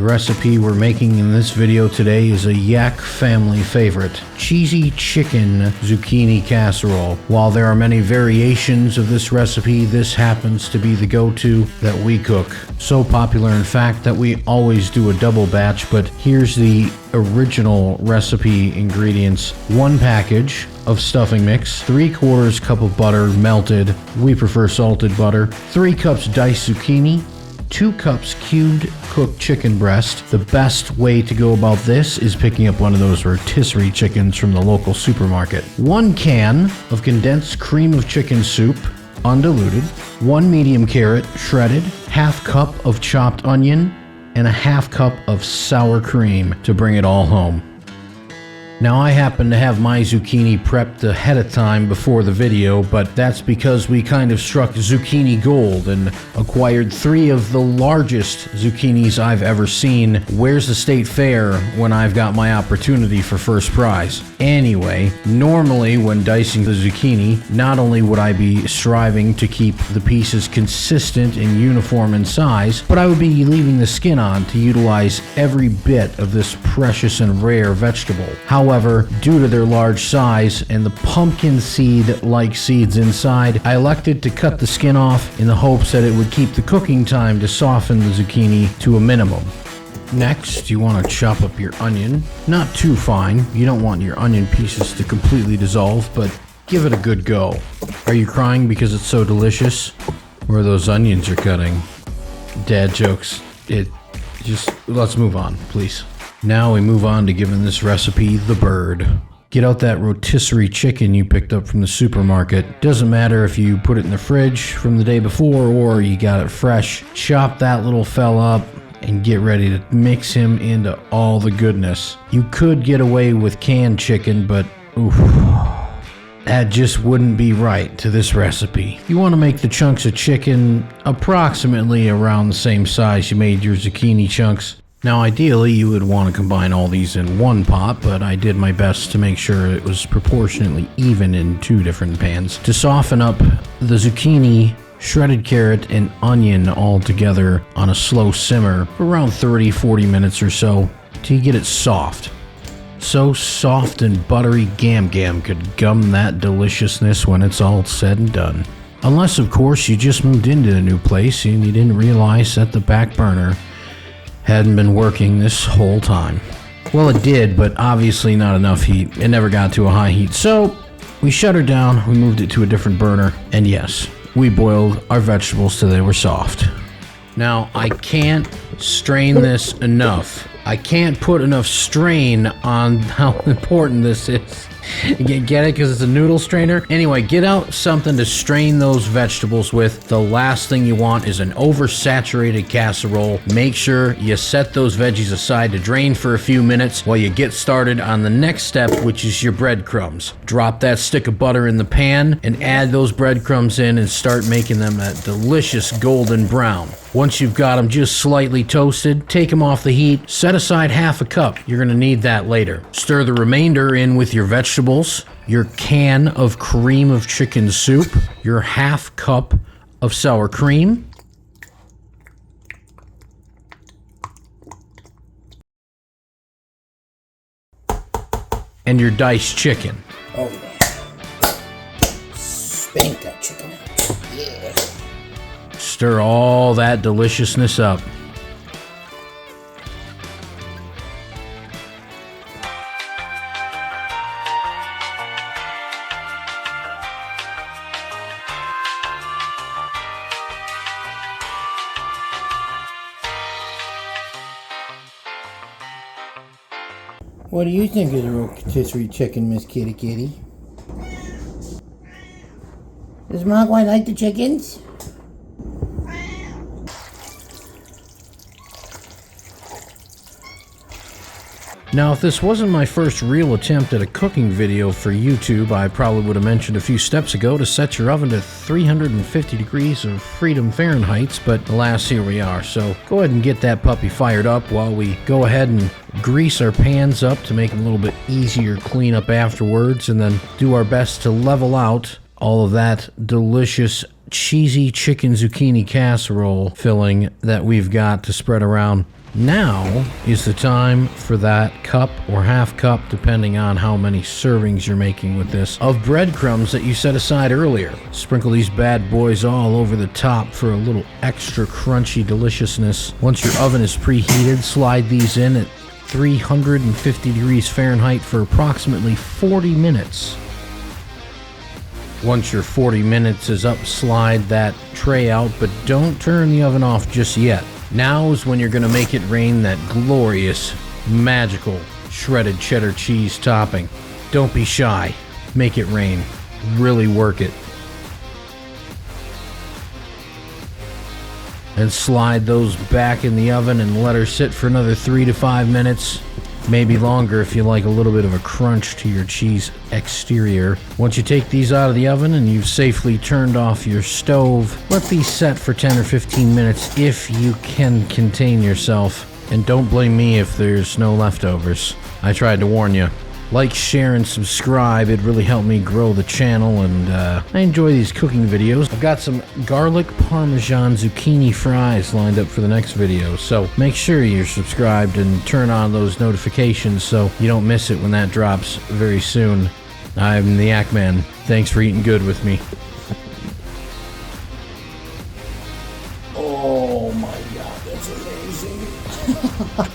recipe we're making in this video today is a Yak family favorite, Cheesy Chicken Zucchini Casserole. While there are many variations of this recipe, this happens to be the go-to that we cook. So popular, in fact, that we always do a double batch, but here's the original recipe ingredients. 1 package of stuffing mix, 3/4 cup of butter melted, we prefer salted butter, 3 cups diced zucchini, 2 cups cubed cooked chicken breast. The best way to go about this is picking up one of those rotisserie chickens from the local supermarket. 1 can of condensed cream of chicken soup, undiluted, 1 medium carrot, shredded, 1/2 cup of chopped onion, and 1/2 cup of sour cream to bring it all home. Now, I happen to have my zucchini prepped ahead of time before the video, but that's because we kind of struck zucchini gold and acquired 3 of the largest zucchinis I've ever seen. Where's the state fair when I've got my opportunity for first prize? Anyway, normally when dicing the zucchini, not only would I be striving to keep the pieces consistent and uniform in size, but I would be leaving the skin on to utilize every bit of this precious and rare vegetable. However, due to their large size and the pumpkin seed-like seeds inside, I elected to cut the skin off in the hopes that it would keep the cooking time to soften the zucchini to a minimum. Next, you want to chop up your onion. Not too fine. You don't want your onion pieces to completely dissolve, but give it a good go. Are you crying because it's so delicious? Or those onions you're cutting? Dad jokes. Let's move on, please. Now we move on to giving this recipe the bird. Get out that rotisserie chicken you picked up from the supermarket. Doesn't matter if you put it in the fridge from the day before or you got it fresh. Chop that little fella up and get ready to mix him into all the goodness. You could get away with canned chicken, but oof, that just wouldn't be right to this recipe. You want to make the chunks of chicken approximately around the same size you made your zucchini chunks. Now, ideally, you would want to combine all these in one pot, but I did my best to make sure it was proportionately even in 2 different pans. To soften up the zucchini, shredded carrot, and onion all together on a slow simmer for around 30-40 minutes or so till you get it soft. So soft and buttery Gam could gum that deliciousness when it's all said and done. Unless, of course, you just moved into a new place and you didn't realize that the back burner hadn't been working this whole time. Well, it did, but obviously not enough heat. It never got to a high heat, so we shut her down, we moved it to a different burner, and yes, we boiled our vegetables till they were soft. Now, I can't strain this enough. I can't put enough strain on how important this is. Get it? Because it's a noodle strainer? Anyway, get out something to strain those vegetables with. The last thing you want is an oversaturated casserole. Make sure you set those veggies aside to drain for a few minutes while you get started on the next step, which is your breadcrumbs. Drop that stick of butter in the pan and add those breadcrumbs in and start making them that delicious golden brown. Once you've got them just slightly toasted, take them off the heat, set aside 1/2 cup. You're going to need that later. Stir the remainder in with your vegetables, your can of cream of chicken soup, your 1/2 cup of sour cream, and your diced chicken. Oh yeah. Spank that chicken out. Yeah. Stir all that deliciousness up. What do you think of the rotisserie chicken, Miss Kitty Kitty? Does Mogwai like the chickens? Now, if this wasn't my first real attempt at a cooking video for YouTube, I probably would have mentioned a few steps ago to set your oven to 350 degrees of freedom Fahrenheit, but alas, here we are. So go ahead and get that puppy fired up while we go ahead and grease our pans up to make them a little bit easier clean up afterwards, and then do our best to level out all of that delicious cheesy chicken zucchini casserole filling that we've got to spread around Now is the time for that cup or half cup, depending on how many servings you're making with this, of breadcrumbs that you set aside earlier. Sprinkle these bad boys all over the top for a little extra crunchy deliciousness. Once your oven is preheated, slide these in at 350 degrees Fahrenheit for approximately 40 minutes. Once your 40 minutes is up, slide that tray out, but don't turn the oven off just yet. Now is when you're going to make it rain that glorious, magical, shredded cheddar cheese topping. Don't be shy. Make it rain. Really work it. And slide those back in the oven and let her sit for another 3 to 5 minutes. Maybe longer if you like a little bit of a crunch to your cheese exterior. Once you take these out of the oven and you've safely turned off your stove, let these set for 10 or 15 minutes if you can contain yourself. And don't blame me if there's no leftovers. I tried to warn you. Like, share, and subscribe. It really helped me grow the channel, and I enjoy these cooking videos. I've got some garlic parmesan zucchini fries lined up for the next video, so make sure you're subscribed and turn on those notifications so you don't miss it when that drops very soon. I'm the Yak Man. Thanks for eating good with me. Oh my god, that's amazing.